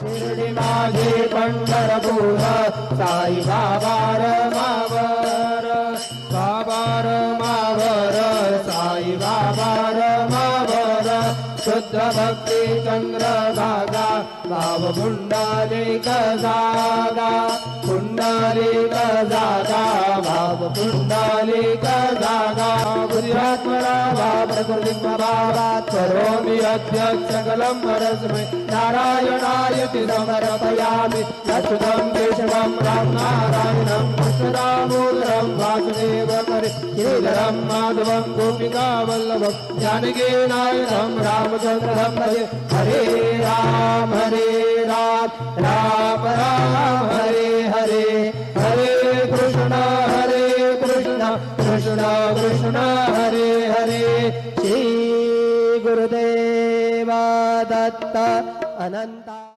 शिर्डी माझे पंढरपूर साई बाबा रमावर बाबा रमावर साई बाबा रमावर शुद्ध भक्ती चंद्रभागा भाव पुंडलिक जागा पुंडलिक जागा भाव पुंडलिक जागा बुद्ध्यात्मरा भाव प्रकृति भावात् करोमि अध्यक्ष सकलं परस्मै नारायणायति समर्पयामि अच्युतं केशवं राम नारायणं कृष्णदामोदरं वासुदेवं श्रीधरं माधवं गोपिकावल्लभं जानकीनायकं रामचन्द्रं भजे हरे राम राम राम हरे हरे हरे कृष्ण कृष्ण कृष्ण हरे हरे श्री गुरुदेव दत्त अनंत